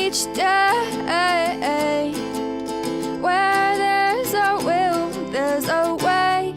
each day. Where there's a will, there's a way.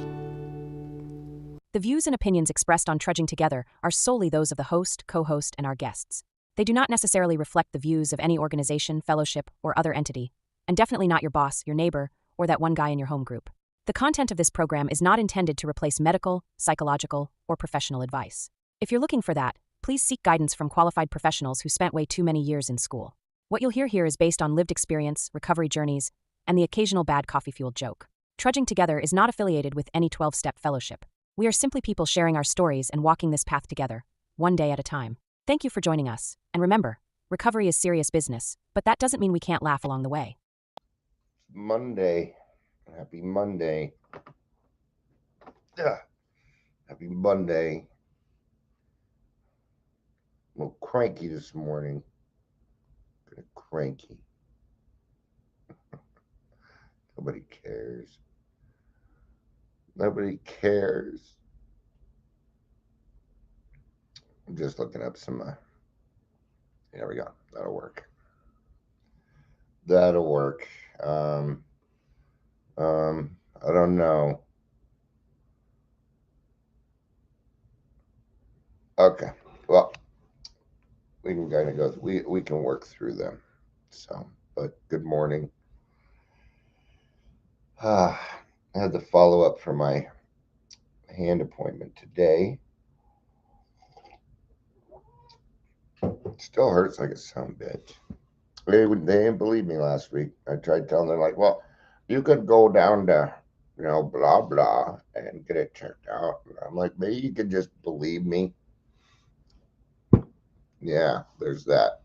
The views and opinions expressed on Trudging Together are solely those of the host, co-host, and our guests. They do not necessarily reflect the views of any organization, fellowship, or other entity, and definitely not your boss, your neighbor, or that one guy in your home group. The content of this program is not intended to replace medical, psychological, or professional advice. If you're looking for that, please seek guidance from qualified professionals who spent way too many years in school. What you'll hear here is based on lived experience, recovery journeys, and the occasional bad coffee-fueled joke. Trudging Together is not affiliated with any 12-step fellowship. We are simply people sharing our stories and walking this path together, one day at a time. Thank you for joining us, and remember, recovery is serious business, but that doesn't mean we can't laugh along the way. Monday. Happy Monday. Happy Monday. I'm a little cranky this morning. Kind of cranky. Nobody cares. Nobody cares. I'm just looking up some. There we go. That'll work. That'll work. I don't know. Okay. Well, we can kind of go. We can work through them. So, but good morning. I had the follow up for my hand appointment today. It still hurts like a son of a bitch. They didn't believe me last week. I tried telling them, like, well, you could go down to, blah, blah, and get it checked out. And I'm like, maybe you could just believe me. Yeah, there's that.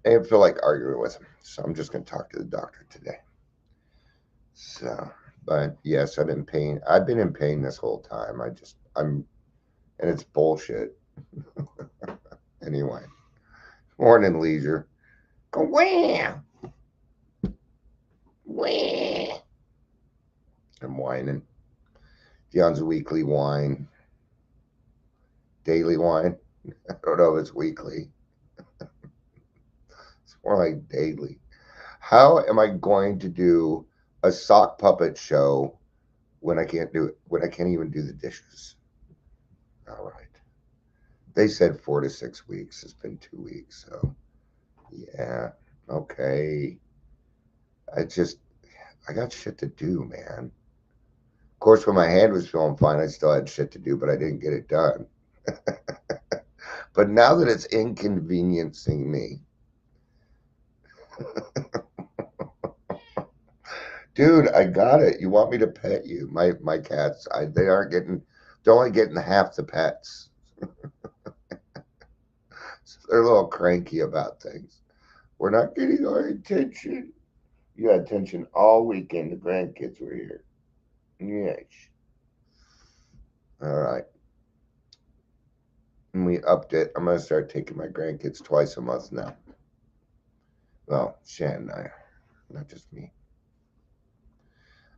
I didn't feel like arguing with him, so I'm just going to talk to the doctor today. So, but yes, I've been in pain this whole time. And it's bullshit. Anyway, morning, leisure. Go wham! Wham! I'm whining. Dion's weekly whine. Daily whine. I don't know if it's weekly. It's more like daily. How am I going to do a sock puppet show when I can't do it? When I can't even do the dishes? All right. They said 4 to 6 weeks. It's been 2 weeks, so yeah. Okay. I got shit to do, man. Of course, when my hand was feeling fine, I still had shit to do, but I didn't get it done. But now that it's inconveniencing me, dude, I got it. You want me to pet you? My cats, they're only getting half the pets. So they're a little cranky about things. We're not getting our attention. You had attention all weekend. The grandkids were here. Yes. All right. And we upped it. I'm going to start taking my grandkids twice a month now. Well, Shannon and I, not just me.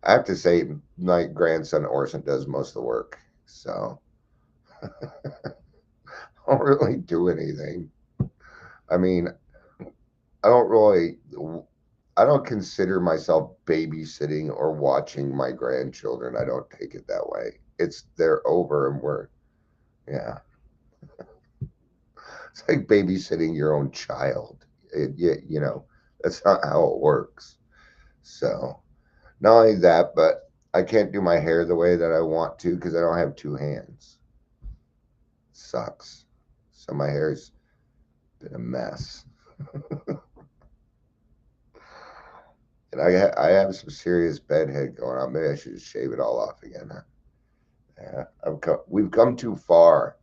I have to say, my grandson Orson does most of the work. So I don't really do anything. I mean, I don't consider myself babysitting or watching my grandchildren. I don't take it that way. They're over and yeah. It's like babysitting your own child. That's not how it works. So, not only that, but I can't do my hair the way that I want to because I don't have 2 hands. Sucks. So my hair's been a mess. And I have some serious bedhead going on. Maybe I should just shave it all off again. Huh? Yeah, we've come too far.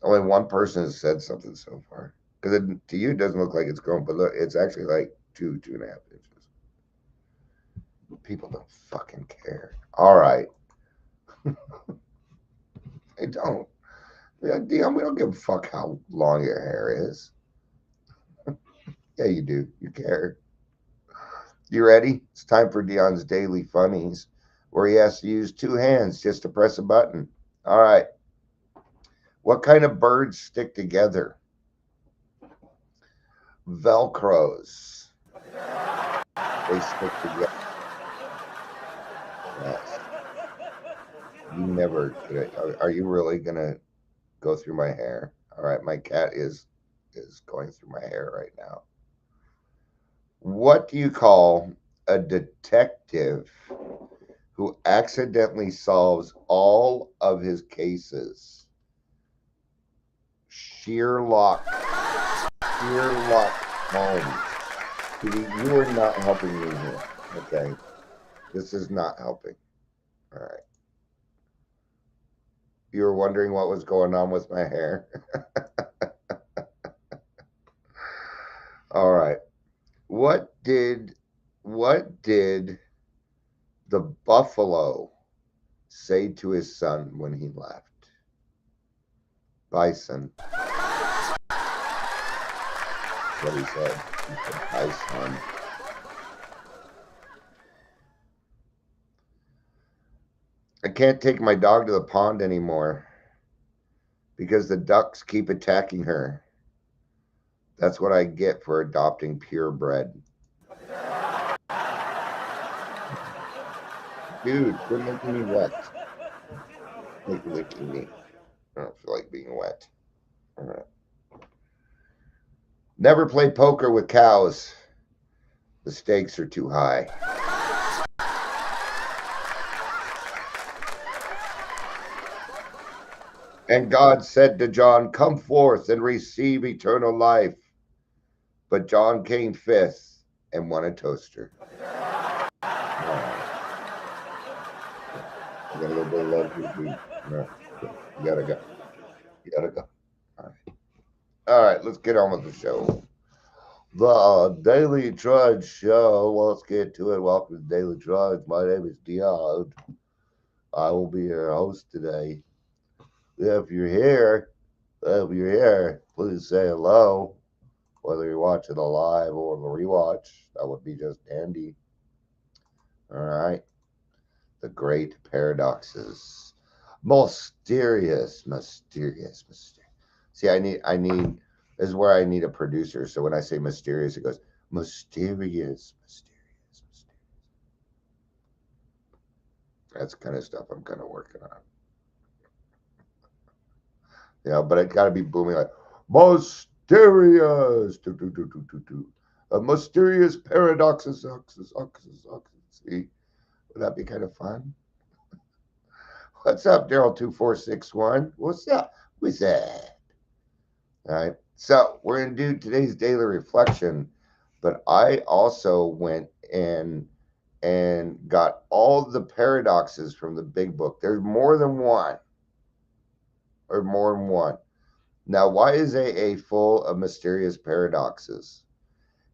Only one person has said something so far. Because to you, it doesn't look like it's grown, but look, it's actually like 2.5 inches. People don't fucking care. All right. They don't. Dion, we don't give a fuck how long your hair is. Yeah, you do. You care. You ready? It's time for Dion's Daily Funnies, where he has to use 2 hands just to press a button. All right. What kind of birds stick together? Velcros. They stick together. Yes. You never get it. Are you really gonna go through my hair? All right, my cat is going through my hair right now. What do you call a detective who accidentally solves all of his cases? Sherlock Holmes. Kitty, you are not helping me here. Okay, this is not helping. All right. You were wondering what was going on with my hair. All right. What did the buffalo say to his son when he left? Bison. What he said. He said, "Bye, son." I can't take my dog to the pond anymore because the ducks keep attacking her. That's what I get for adopting purebred. Dude, quit making me wet. Quit licking me. I don't feel like being wet. All right. Never play poker with cows. The stakes are too high. And God said to John, "Come forth and receive eternal life." But John came fifth and won a toaster. Right. You got a little bit of love here, dude. No, you gotta go. You gotta go. All right. All right, let's get on with the show. The Daily Trudge Show. Let's get to it. Welcome to Daily Trudge. My name is Dion. I will be your host today. If you're here, please say hello. Whether you're watching the live or the rewatch, that would be just dandy. All right. The great paradoxes. Mysterious. See, I need, this is where I need a producer. So when I say mysterious, it goes mysterious. That's the kind of stuff I'm kind of working on. Yeah, but it got to be booming like mysterious. A mysterious paradoxes. See, would that be kind of fun? What's up, Daryl2461? What's up? What's that? All right. So we're going to do today's daily reflection, but I also went and got all the paradoxes from the big book. There's more than one. Or more than one. Now, why is AA full of mysterious paradoxes?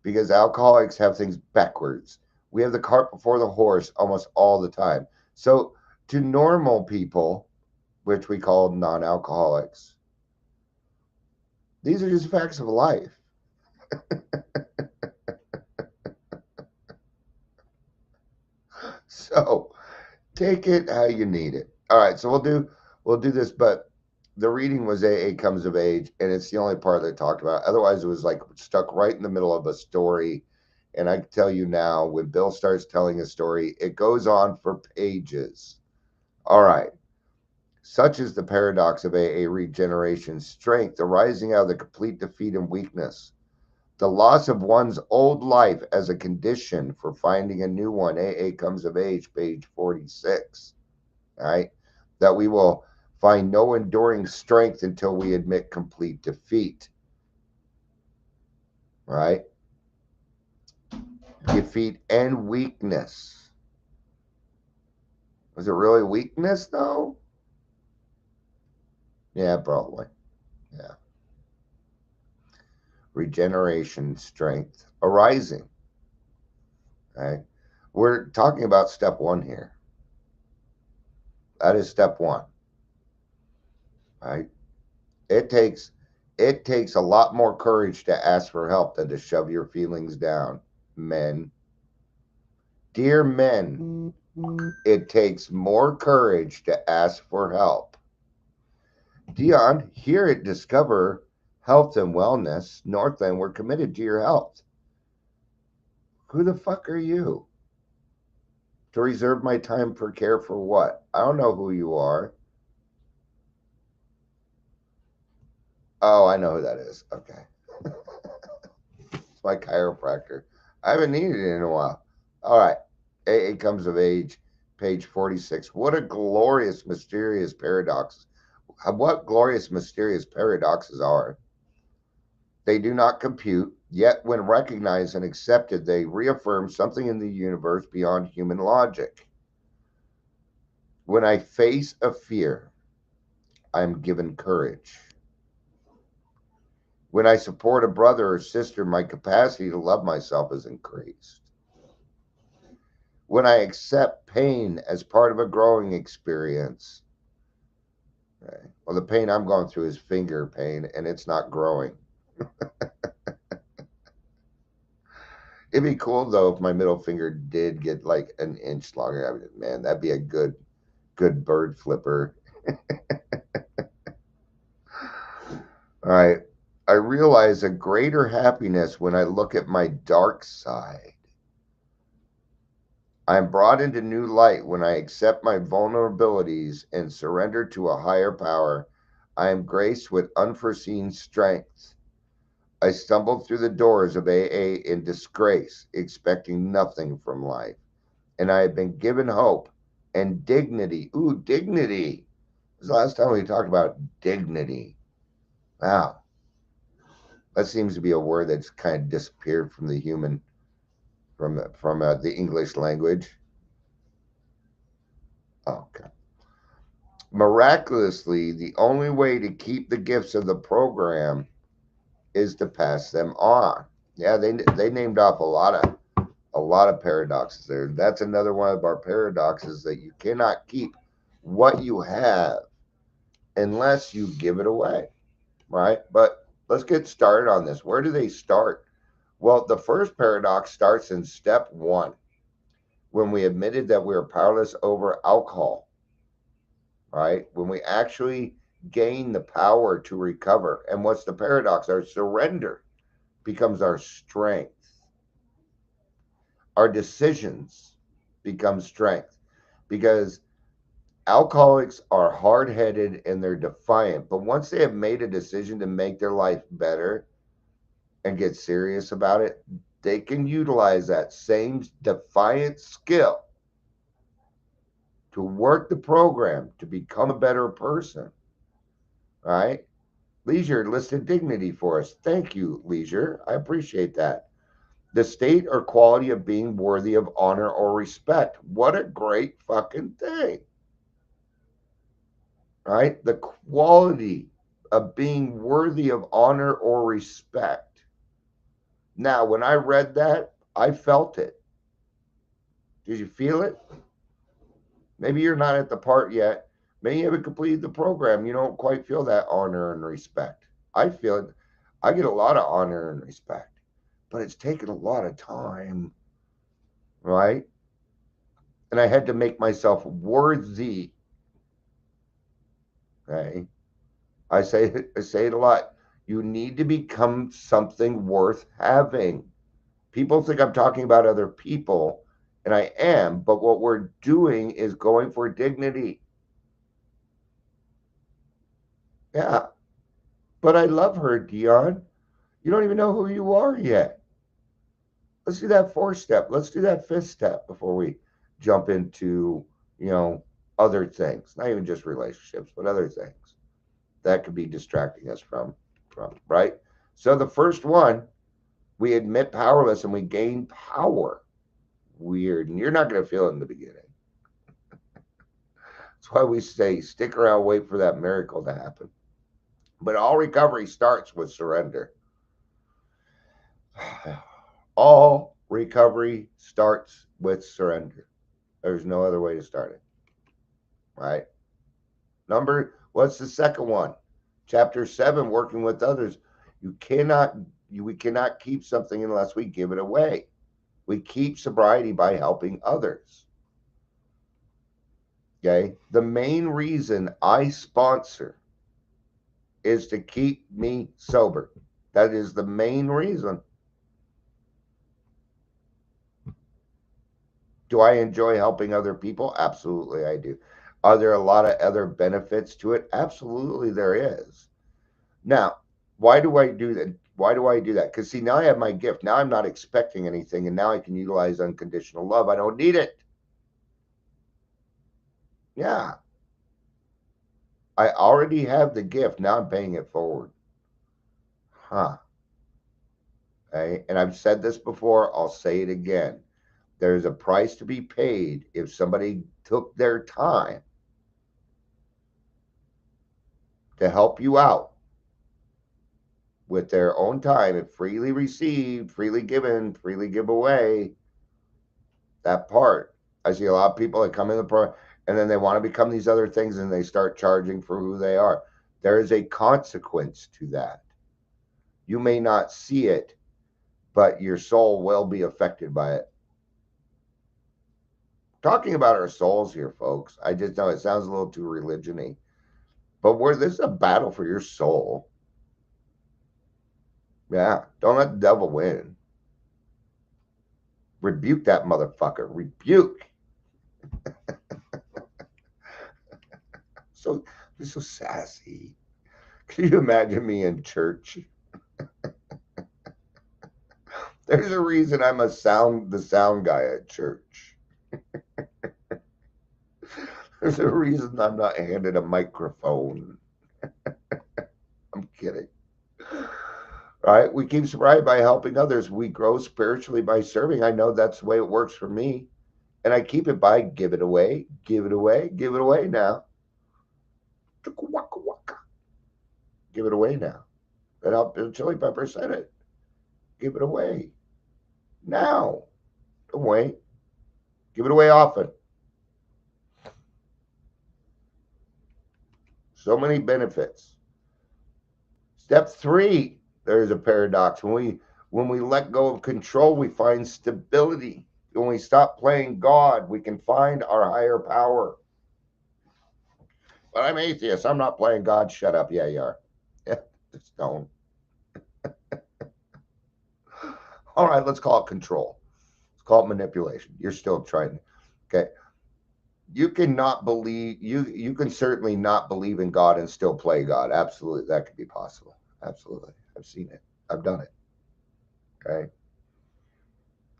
Because alcoholics have things backwards. We have the cart before the horse almost all the time. So to normal people, which we call non-alcoholics, these are just facts of life. So take it how you need it. All right, so we'll do this, but the reading was AA Comes of Age, and it's the only part that I talked about. Otherwise, it was like stuck right in the middle of a story. And I can tell you now, when Bill starts telling a story, it goes on for pages. All right. Such is the paradox of AA regeneration, strength arising out of the complete defeat and weakness. The loss of one's old life as a condition for finding a new one. AA Comes of Age, page 46. All right. That we will find no enduring strength until we admit complete defeat. Right? Defeat and weakness. Was it really weakness, though? Yeah, probably. Yeah. Regeneration, strength arising. Right? We're talking about step one here. That is step one. Right? It takes a lot more courage to ask for help than to shove your feelings down, men. Dear men, it takes more courage to ask for help. Dion, here at Discover health and wellness. Northland, we're committed to your health. Who the fuck are you? To reserve my time for care for what? I don't know who you are. Oh, I know who that is. Okay. It's my chiropractor. I haven't needed it in a while. All right. AA comes of age, page 46. What a glorious, mysterious paradox. What glorious, mysterious paradoxes are. They do not compute, yet when recognized and accepted, they reaffirm something in the universe beyond human logic. When I face a fear, I am given courage. When I support a brother or sister, my capacity to love myself is increased. When I accept pain as part of a growing experience, okay, well, the pain I'm going through is finger pain and it's not growing. It'd be cool though if my middle finger did get like an inch longer. I mean, man, that'd be a good bird flipper. All right. I realize a greater happiness when I look at my dark side. I am brought into new light when I accept my vulnerabilities and surrender to a higher power. I am graced with unforeseen strength. I stumbled through the doors of AA in disgrace, expecting nothing from life. And I have been given hope and dignity. Ooh, dignity. This is the last time we talked about dignity. Wow. That seems to be a word that's kind of disappeared from the human, from the English language. Okay. Miraculously, the only way to keep the gifts of the program is to pass them on. Yeah, they named off a lot of paradoxes there. That's another one of our paradoxes, that you cannot keep what you have unless you give it away, right? But let's get started on this. Where do they start? Well, the first paradox starts in step 1, when we admitted that we are powerless over alcohol, right? When we actually gain the power to recover. And what's the paradox? Our surrender becomes our strength. Our decisions become strength, because alcoholics are hard-headed and they're defiant. But once they have made a decision to make their life better and get serious about it, they can utilize that same defiant skill to work the program to become a better person, right? Leisure listed dignity for us. Thank you, Leisure. I appreciate that. The state or quality of being worthy of honor or respect. What a great fucking thing, right? The quality of being worthy of honor or respect. Now, when I read that, I felt it. Did you feel it? Maybe you're not at the part yet. Maybe you haven't completed the program. You don't quite feel that honor and respect. I feel it. I get a lot of honor and respect, but it's taken a lot of time, right? And I had to make myself worthy. Okay. I say it a lot. You need to become something worth having. People think I'm talking about other people, and I am, but what we're doing is going for dignity. Yeah. But I love her, Dion. You don't even know who you are yet. Let's do that 4th step. Let's do that 5th step before we jump into, other things. Not even just relationships, but other things that could be distracting us from, right? So the first one, we admit powerless and we gain power. Weird. And you're not going to feel it in the beginning. That's why we say stick around, wait for that miracle to happen. But all recovery starts with surrender. All recovery starts with surrender. There's no other way to start it. Right? What's the second one? Chapter 7, working with others. We cannot keep something unless we give it away. We keep sobriety by helping others. Okay? The main reason I sponsor is to keep me sober. That is the main reason. Do I enjoy helping other people? Absolutely, I do. Are there a lot of other benefits to it? Absolutely, there is. Now, why do I do that? Why do I do that? Because see, now I have my gift. Now I'm not expecting anything, and now I can utilize unconditional love. I don't need it. Yeah, I already have the gift. Now I'm paying it forward. Huh. Okay? And I've said this before. I'll say it again. There's a price to be paid if somebody took their time to help you out with their own time and freely received, freely given, freely give away. That part. I see a lot of people that come in the pro and then they want to become these other things and they start charging for who they are. There is a consequence to that. You may not see it, but your soul will be affected by it. Talking about our souls here, folks. I just know it sounds a little too religion-y, but this is a battle for your soul. Yeah, don't let the devil win. Rebuke that motherfucker. Rebuke. So you're so sassy. Can you imagine me in church? There's a reason I'm the sound guy at church. There's a reason I'm not handed a microphone. I'm kidding. Right? We keep sobriety by helping others. We grow spiritually by serving. I know that's the way it works for me. And I keep it by give it away, give it away, give it away now. Give it away now. That helped the Chili Pepper said it. Give it away now. Don't wait. Give it away often. So many benefits. Step 3, there's a paradox. When we let go of control, we find stability. When we stop playing God, we can find our higher power. But I'm atheist. I'm not playing God. Shut up. Yeah, you are. Yeah, just don't. All right, let's call it control. Let's call it manipulation. You're still trying. Okay. You cannot believe you can certainly not believe in God and still play God. Absolutely. That could be possible. Absolutely. I've seen it. I've done it. Okay.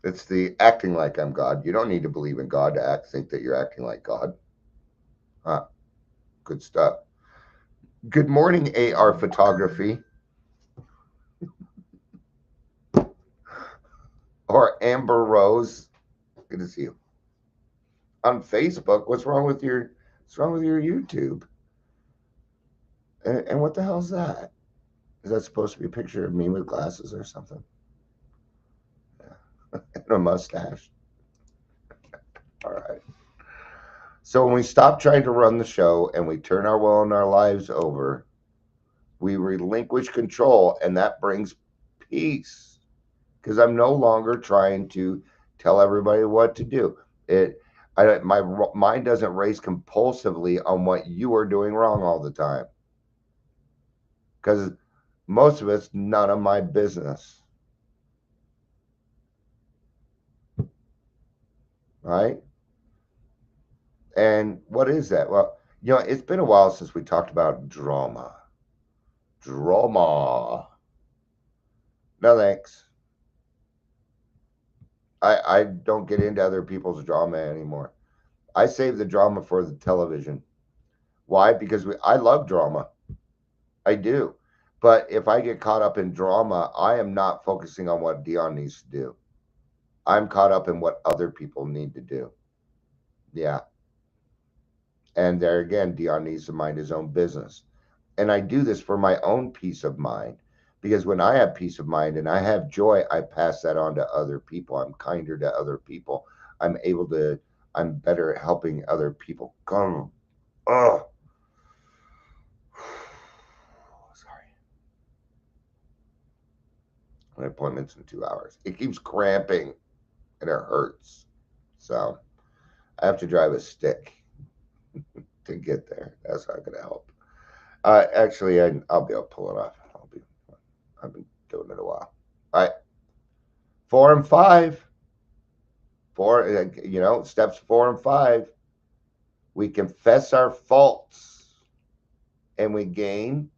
It's the acting like I'm God. You don't need to believe in God to think that you're acting like God. Huh. Good stuff. Good morning, AR Photography. Or Amber Rose. Good to see you. On Facebook, what's wrong with your YouTube? And what the hell is that? Is that supposed to be a picture of me with glasses or something? Yeah. And a mustache. All right. So when we stop trying to run the show and we turn our will and our lives over, we relinquish control, and that brings peace. Because I'm no longer trying to tell everybody what to do. My mind doesn't race compulsively on what you are doing wrong all the time. Because most of it's none of my business. Right? And what is that? Well, it's been a while since we talked about drama. Drama. No thanks. I don't get into other people's drama anymore. I save the drama for the television. Why? Because I love drama. I do. But if I get caught up in drama, I am not focusing on what Dion needs to do. I'm caught up in what other people need to do. Yeah. And there again, Dion needs to mind his own business. And I do this for my own peace of mind. Because when I have peace of mind and I have joy, I pass that on to other people. I'm kinder to other people. I'm better at helping other people. Come. Oh. Sorry. My appointment's in 2 hours. It keeps cramping and it hurts. So I have to drive a stick to get there. That's not going to help. Actually, I'll be able to pull it off. I've been doing it a while. All right, 4 and 5. Steps 4 and 5. We confess our faults and we gain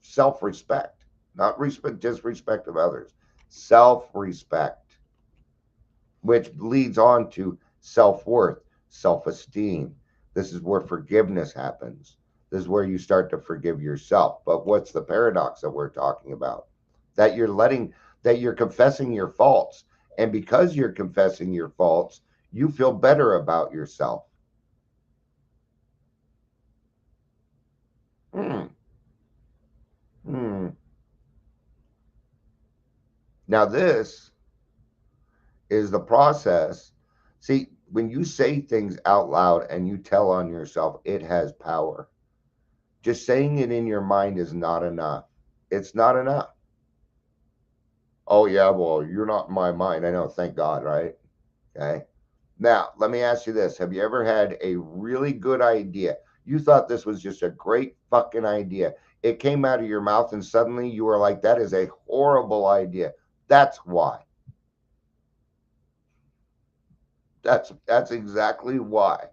self-respect, not respect, just respect of others. Self-respect, which leads on to self-worth, self-esteem. This is where forgiveness happens. This is where you start to forgive yourself. But what's the paradox that we're talking about? That you're confessing your faults. And because you're confessing your faults, you feel better about yourself. Hmm. Hmm. Now, this is the process. See, when you say things out loud and you tell on yourself, it has power. Just saying it in your mind is not enough. It's not enough. Oh, yeah, well, you're not in my mind. I know, thank God, right? Okay. Now, let me ask you this. Have you ever had a really good idea? You thought this was just a great fucking idea. It came out of your mouth and suddenly you were like, that is a horrible idea. That's why. That's exactly why.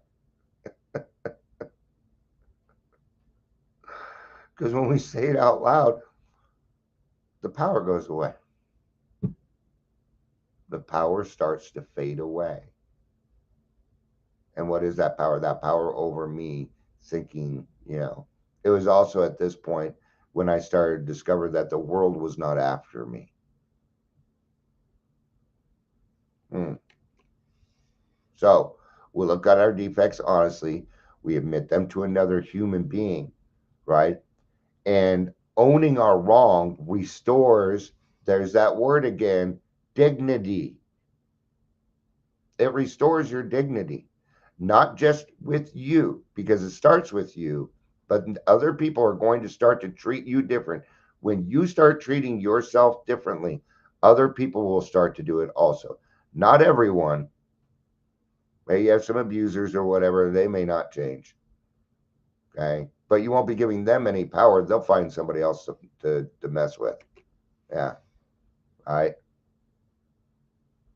Because when we say it out loud, the power goes away. The power starts to fade away. And what is that power? That power over me thinking, it was also at this point when I started to discover that the world was not after me. Hmm. So we look at our defects honestly, we admit them to another human being, right? And owning our wrong restores, there's that word again, dignity. It restores your dignity, not just with you, because it starts with you, but other people are going to start to treat you different. When you start treating yourself differently, other people will start to do it also. Not everyone. Maybe you have some abusers or whatever, they may not change. Okay. But you won't be giving them any power. They'll find somebody else to mess with. Yeah. All right.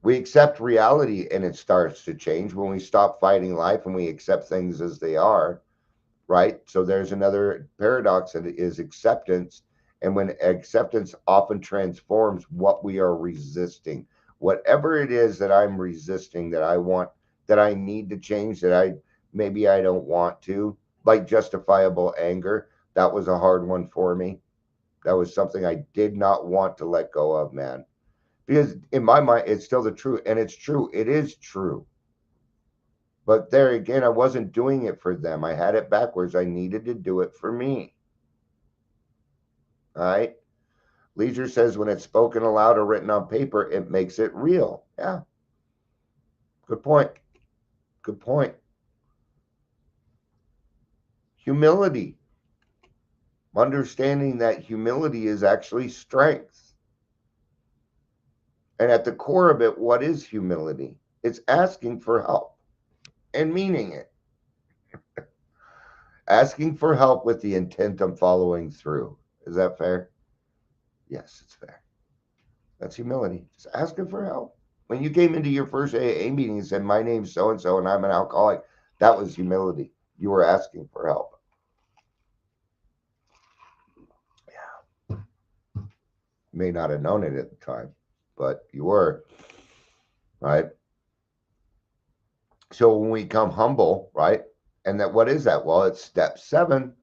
We accept reality and it starts to change when we stop fighting life and we accept things as they are, right? So there's another paradox that is acceptance. And when acceptance often transforms what we are resisting, whatever it is that I'm resisting, that I want, that I need to change, that maybe I don't want to, like justifiable anger. That was a hard one for me. That was something I did not want to let go of, man. Because in my mind, it's still the truth. And it's true. It is true. But there again, I wasn't doing it for them. I had it backwards. I needed to do it for me. All right. Leisure says when it's spoken aloud or written on paper, it makes it real. Yeah. Good point. Good point. Humility. Understanding that humility is actually strength. And at the core of it, what is humility? It's asking for help and meaning it. Asking for help with the intent of following through. Is that fair? Yes, it's fair. That's humility. Just asking for help. When you came into your first AA meeting and said, my name's so and so and I'm an alcoholic, that was humility. You were asking for help. Yeah. You may not have known it at the time, but you were, right? So when we become humble, right? And that what is that? Well, it's step 7.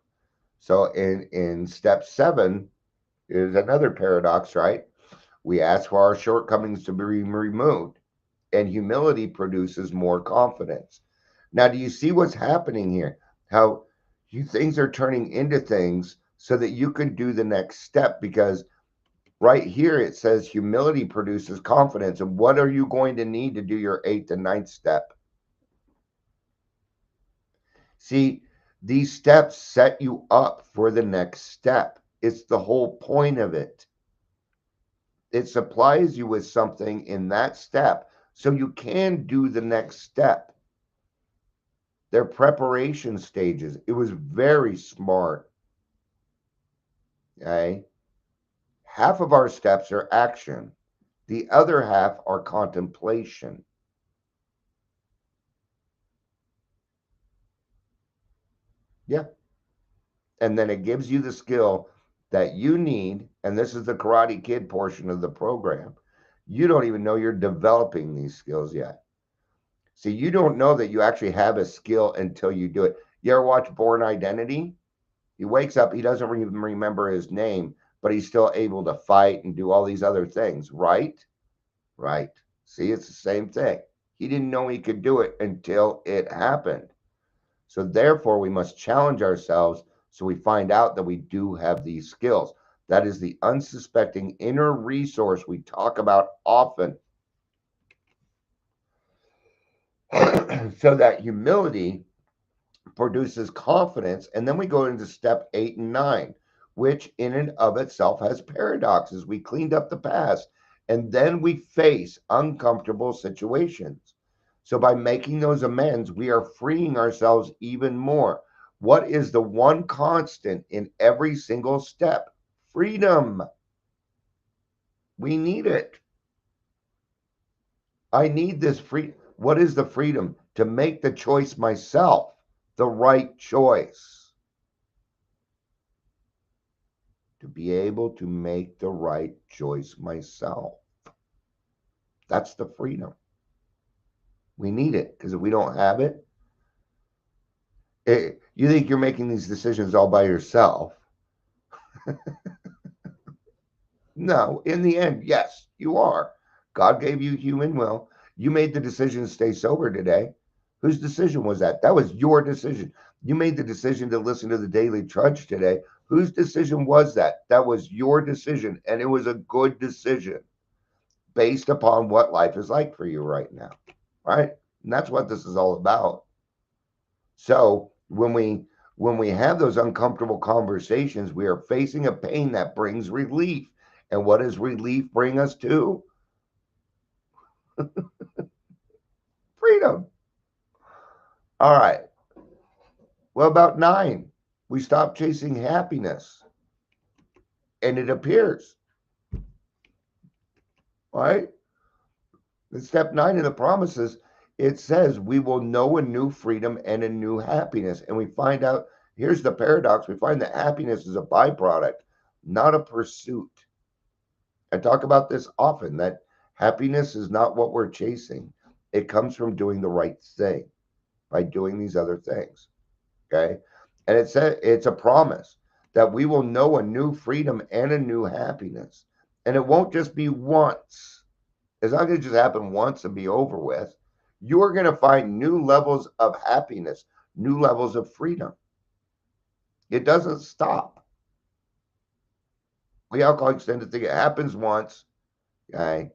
So in step 7 is another paradox, right? We ask for our shortcomings to be removed, and humility produces more confidence. Now, do you see what's happening here? How things are turning into things so that you can do the next step, because right here it says humility produces confidence. And what are you going to need to do your 8th and 9th step? See, these steps set you up for the next step. It's the whole point of it. It supplies you with something in that step so you can do the next step. Their preparation stages. It was very smart. Okay? Half of our steps are action. The other half are contemplation. Yeah. And then it gives you the skill that you need. And this is the Karate Kid portion of the program. You don't even know you're developing these skills yet. See, you don't know that you actually have a skill until you do it. You ever watch Born Identity? He wakes up, he doesn't even remember his name, but he's still able to fight and do all these other things, right? Right. See, it's the same thing. He didn't know he could do it until it happened. So, therefore, we must challenge ourselves so we find out that we do have these skills. That is the unsuspecting inner resource we talk about often. So, that humility produces confidence. And then we go into step 8 and 9, which in and of itself has paradoxes. We cleaned up the past and then we face uncomfortable situations. So by making those amends, we are freeing ourselves even more. What is the one constant in every single step? Freedom. We need it. I need this free. What is the freedom? To make the choice myself, the right choice. To be able to make the right choice myself. That's the freedom. We need it because if we don't have it, you think you're making these decisions all by yourself. No, in the end, yes, you are. God gave you human will. You made the decision to stay sober today. Whose decision was that? That was your decision. You made the decision to listen to the Daily Trudge today. Whose decision was that? That was your decision, and it was a good decision based upon what life is like for you right now, right? And that's what this is all about. So when we have those uncomfortable conversations, we are facing a pain that brings relief. And what does relief bring us to? Freedom. All right. What about 9? We stop chasing happiness and it appears, right? In step 9 of the promises, it says we will know a new freedom and a new happiness. And we find out, here's the paradox, we find that happiness is a byproduct, not a pursuit. I talk about this often, that happiness is not what we're chasing. It comes from doing the right thing by doing these other things. Okay. And it's a promise that we will know a new freedom and a new happiness. And it won't just be once. It's not going to just happen once and be over with. You're going to find new levels of happiness, new levels of freedom. It doesn't stop. The alcoholics tend to think it happens once. Okay.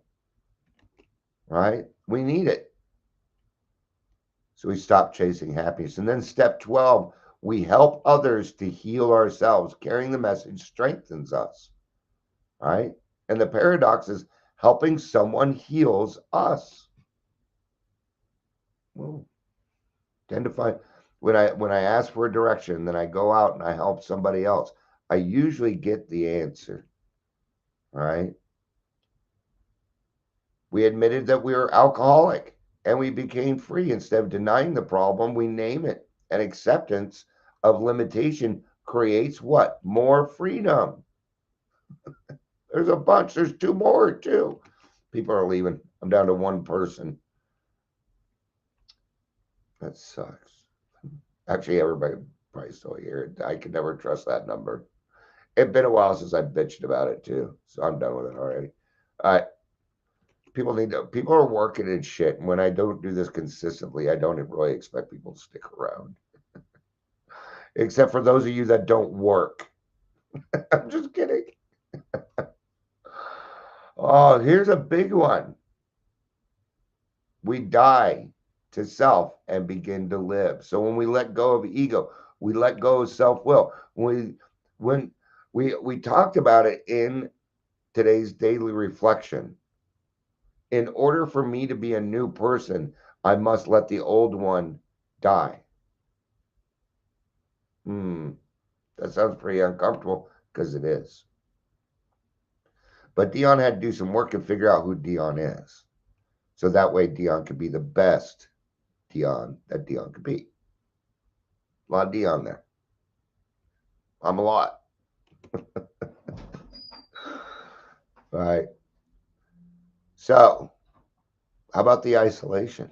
Right? We need it. So we stop chasing happiness. And then step 12, we help others to heal ourselves. Carrying the message strengthens us. Right? And the paradox is helping someone heals us. Well, tend to find when I ask for a direction, then I go out and I help somebody else. I usually get the answer. All right. We admitted that we were alcoholic and we became free. Instead of denying the problem, we name it. And acceptance of limitation creates what? More freedom. There's a bunch. There's 2 more, too. People are leaving. I'm down to 1 person. That sucks. Actually, everybody probably still here. I could never trust that number. It's been a while since I bitched about it, too. So I'm done with it already. All right. People are working and shit. And when I don't do this consistently, I don't really expect people to stick around. Except for those of you that don't work. I'm just kidding. Oh, here's a big one. We die to self and begin to live. So when we let go of ego, we let go of self-will. When we talked about it in today's daily reflection. In order for me to be a new person, I must let the old one die. That sounds pretty uncomfortable because it is. But Dion had to do some work and figure out who Dion is. So that way Dion could be the best Dion that Dion could be. A lot of Dion there. I'm a lot. All right. So, how about the isolation?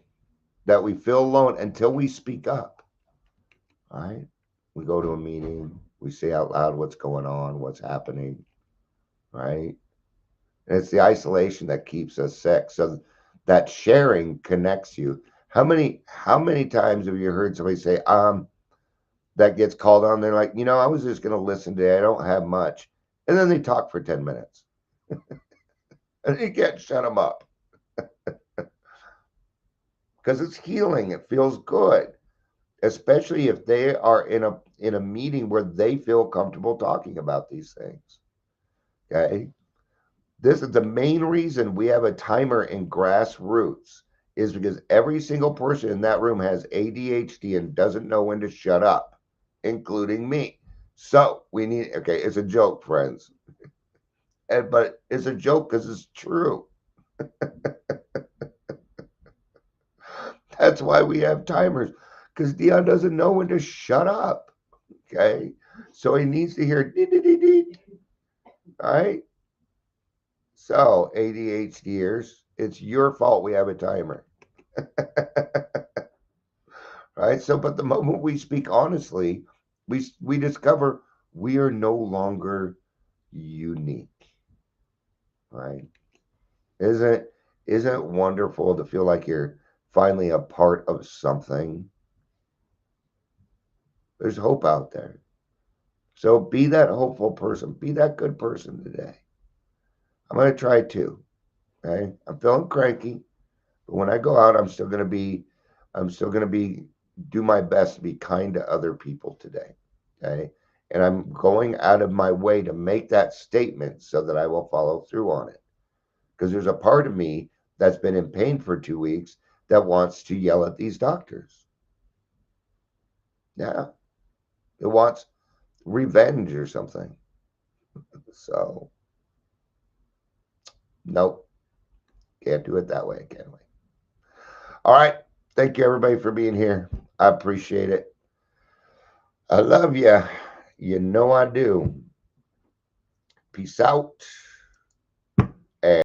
That we feel alone until we speak up. All right. We go to a meeting, we say out loud what's going on, what's happening. Right. And it's the isolation that keeps us sick. So that sharing connects you. How many times have you heard somebody say, that gets called on? They're like, I was just going to listen today. I don't have much. And then they talk for 10 minutes. And you can't shut them up. Because it's healing. It feels good. Especially if they are in a meeting where they feel comfortable talking about these things. Okay? This is the main reason we have a timer in grassroots, is because every single person in that room has ADHD and doesn't know when to shut up, including me. So we need, okay, it's a joke, friends. But it's a joke because it's true. That's why we have timers, because Dion doesn't know when to shut up. Okay. So he needs to hear dee, dee, dee, dee. All right. So ADHDers, it's your fault we have a timer. Right. So, but the moment we speak honestly, we discover we are no longer unique. Right. Isn't it wonderful to feel like you're finally a part of something? There's hope out there. So be that hopeful person. Be that good person today. I'm going to try to. Okay. I'm feeling cranky, but when I go out, I'm still going to be, do my best to be kind to other people today. Okay. And I'm going out of my way to make that statement so that I will follow through on it. Because there's a part of me that's been in pain for 2 weeks that wants to yell at these doctors. Yeah. It wants revenge or something. So, nope. Can't do it that way, can we? All right. Thank you, everybody, for being here. I appreciate it. I love you. You know I do. Peace out.